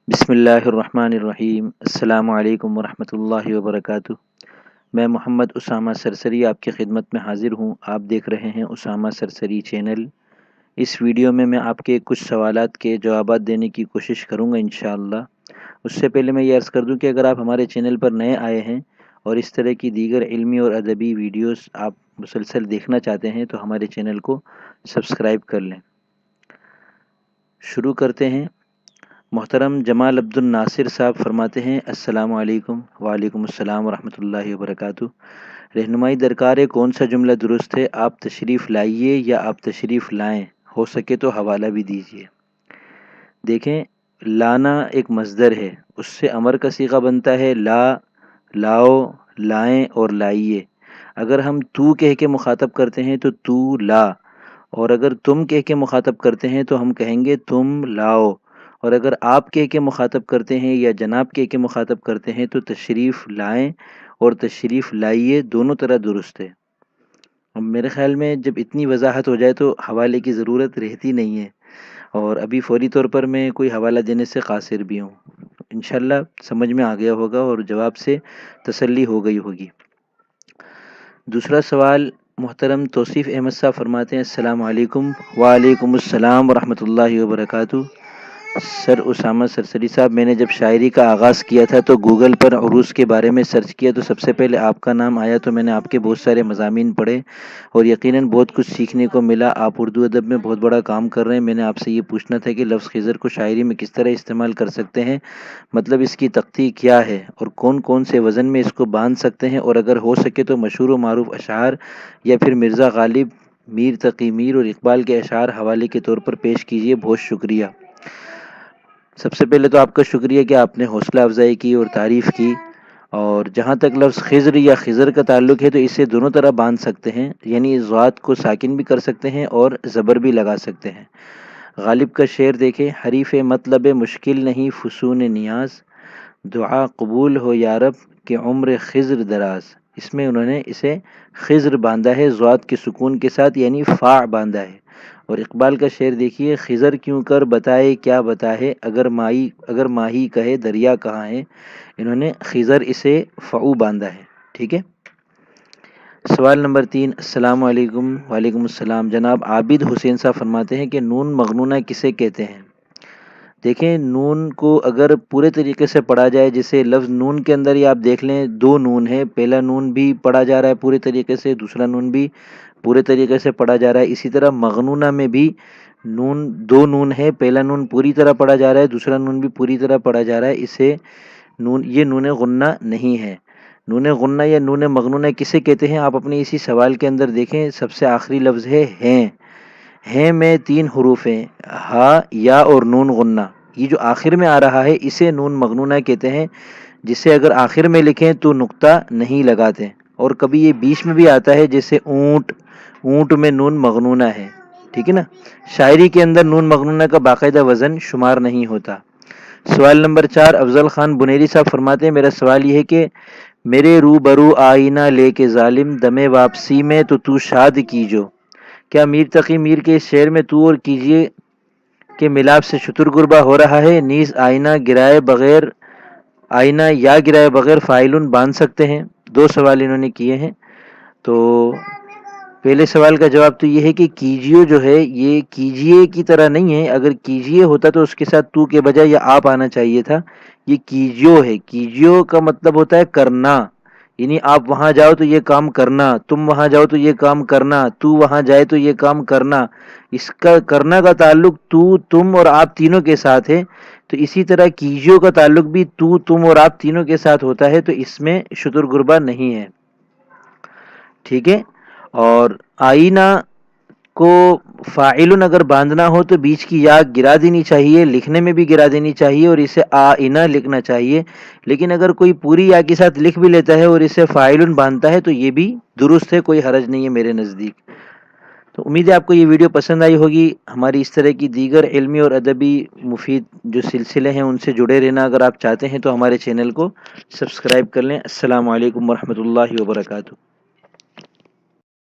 بسم اللہ الرحمن الرحیم۔ السلام علیکم ورحمۃ اللہ وبرکاتہ۔ میں محمد اسامہ سرسری آپ کی خدمت میں حاضر ہوں۔ آپ دیکھ رہے ہیں اسامہ سرسری چینل۔ اس ویڈیو میں آپ کے کچھ سوالات کے جوابات دینے کی کوشش کروں گا انشاءاللہ۔ اس سے پہلے میں یہ عرض کر دوں کہ اگر آپ ہمارے چینل پر نئے آئے ہیں اور اس طرح کی دیگر علمی اور ادبی ویڈیوز آپ مسلسل دیکھنا چاہتے ہیں تو ہمارے چینل کو سبسکرائب کر لیں۔ شروع کرتے ہیں۔ محترم جمال عبد الناصر صاحب فرماتے ہیں السلام علیکم۔ وعلیکم السلام ورحمۃ اللہ وبرکاتہ۔ رہنمائی درکار ہے، کون سا جملہ درست ہے؟ آپ تشریف لائیے یا آپ تشریف لائیں، ہو سکے تو حوالہ بھی دیجیے۔ دیکھیں، لانا ایک مصدر ہے، اس سے امر کا صیغہ بنتا ہے لا، لاؤ، لائیں اور لائیے۔ اگر ہم تو کہہ کے مخاطب کرتے ہیں تو تو لا، اور اگر تم کہہ کے مخاطب کرتے ہیں تو ہم کہیں گے تم لاؤ، اور اگر آپ کہہ کے مخاطب کرتے ہیں یا جناب کہہ کے مخاطب کرتے ہیں تو تشریف لائیں اور تشریف لائیے دونوں طرح درست ہے۔ اب میرے خیال میں جب اتنی وضاحت ہو جائے تو حوالے کی ضرورت رہتی نہیں ہے، اور ابھی فوری طور پر میں کوئی حوالہ دینے سے قاصر بھی ہوں۔ انشاءاللہ سمجھ میں آ گیا ہوگا اور جواب سے تسلی ہو گئی ہوگی۔ دوسرا سوال، محترم توصیف احمد صاحب فرماتے ہیں السلام علیکم۔ وعلیکم السلام ورحمۃ اللہ وبرکاتہ۔ سر اسامہ سرسری صاحب، میں نے جب شاعری کا آغاز کیا تھا تو گوگل پر عروض کے بارے میں سرچ کیا تو سب سے پہلے آپ کا نام آیا، تو میں نے آپ کے بہت سارے مضامین پڑھے اور یقیناً بہت کچھ سیکھنے کو ملا۔ آپ اردو ادب میں بہت بڑا کام کر رہے ہیں۔ میں نے آپ سے یہ پوچھنا تھا کہ لفظ خضر کو شاعری میں کس طرح استعمال کر سکتے ہیں، مطلب اس کی تختی کیا ہے اور کون کون سے وزن میں اس کو باندھ سکتے ہیں، اور اگر ہو سکے تو مشہور و معروف اشعار یا پھر مرزا غالب، میر تقی میر اور اقبال کے اشعار حوالے کے طور پر پیش کیجیے۔ بہت شکریہ۔ سب سے پہلے تو آپ کا شکریہ کہ آپ نے حوصلہ افزائی کی اور تعریف کی، اور جہاں تک لفظ خضر یا خضر کا تعلق ہے تو اسے دونوں طرح باندھ سکتے ہیں، یعنی ضاد کو ساکن بھی کر سکتے ہیں اور زبر بھی لگا سکتے ہیں۔ غالب کا شعر دیکھیں، حریف مطلب مشکل نہیں فسون نیاز، دعا قبول ہو یارب کہ عمر خضر دراز۔ اس میں انہوں نے اسے خضر باندھا ہے ضاد کے سکون کے ساتھ، یعنی فاع باندھا ہے۔ اور اقبال کا شعر دیکھیے، خضر کیوں کر بتائے کیا بتائے، اگر ماہی کہے دریا کہاں ہے۔ انہوں نے خضر اسے فعو باندھا ہے۔ ٹھیک ہے۔ سوال نمبر 3، السلام علیکم۔ وعلیکم السلام۔ جناب عابد حسین صاحب فرماتے ہیں کہ نون مغنونہ کسے کہتے ہیں؟ دیکھیں، نون کو اگر پورے طریقے سے پڑھا جائے، جیسے لفظ نون کے اندر ہی آپ دیکھ لیں دو نون ہے، پہلا نون بھی پڑھا جا رہا ہے پورے طریقے سے، دوسرا نون بھی پورے طریقے سے پڑھا جا رہا ہے۔ اسی طرح مغنونہ میں بھی نون دو نون ہے، پہلا نون پوری طرح پڑھا جا رہا ہے، دوسرا نون بھی پوری طرح پڑھا جا رہا ہے۔ یہ نون غنہ نہیں ہے۔ نون غنہ یا نون مغنونہ کسے کہتے ہیں؟ آپ اپنے اسی سوال کے اندر دیکھیں، سب سے آخری لفظ ہے ہیں میں 3 حروف ہیں، ہا، یا اور نون غنہ۔ یہ جو آخر میں آ رہا ہے اسے نون مغنونہ کہتے ہیں، جسے اگر آخر میں لکھیں تو نقطہ نہیں لگاتے، اور کبھی یہ بیچ میں بھی آتا ہے، جیسے اونٹ میں نون مغنونہ ہے۔ ٹھیک ہے نا۔ شاعری کے اندر نون مغنونہ کا باقاعدہ وزن شمار نہیں ہوتا۔ سوال نمبر 4، افضل خان بنیری صاحب فرماتے ہیں میرا سوال یہ ہے کہ میرے روبرو آئینہ لے کے ظالم دم واپسی میں تو شاد کیجو۔ کیا میر تقی میر کے اس شعر میں تو اور کیجیے کے ملاپ سے شتر گربا ہو رہا ہے؟ نیز آئینہ یا گرائے بغیر فاعلن باندھ سکتے ہیں؟ 2 سوال انہوں نے کیے ہیں۔ تو پہلے سوال کا جواب تو یہ ہے کہ کیجیو جو ہے یہ کیجیے کی طرح نہیں ہے۔ اگر کیجیے ہوتا تو اس کے ساتھ تو کے بجائے یا آپ آنا چاہیے تھا۔ یہ کیجیو ہے۔ کیجیو کا مطلب ہوتا ہے کرنا، یعنی آپ وہاں جاؤ تو یہ کام کرنا، تم وہاں جاؤ تو یہ کام کرنا، تو وہاں جائے تو یہ کام کرنا۔ اس کا کرنا کا تعلق تو، تم اور آپ تینوں کے ساتھ ہے، تو اسی طرح کیجیو کا تعلق بھی تو، تم اور آپ تینوں کے ساتھ ہوتا ہے، تو اس میں شتر گربا نہیں ہے۔ ٹھیک ہے۔ اور آئینہ کو فاعلن اگر باندھنا ہو تو بیچ کی یا گرا دینی چاہیے، لکھنے میں بھی گرا دینی چاہیے اور اسے آئینہ لکھنا چاہیے۔ لیکن اگر کوئی پوری یا کے ساتھ لکھ بھی لیتا ہے اور اسے فاعلن باندھتا ہے تو یہ بھی درست ہے، کوئی حرج نہیں ہے میرے نزدیک۔ تو امید ہے آپ کو یہ ویڈیو پسند آئی ہوگی۔ ہماری اس طرح کی دیگر علمی اور ادبی مفید جو سلسلے ہیں ان سے جڑے رہنا اگر آپ چاہتے ہیں تو ہمارے چینل کو سبسکرائب کر لیں۔ السلام علیکم ورحمۃ اللہ وبرکاتہ۔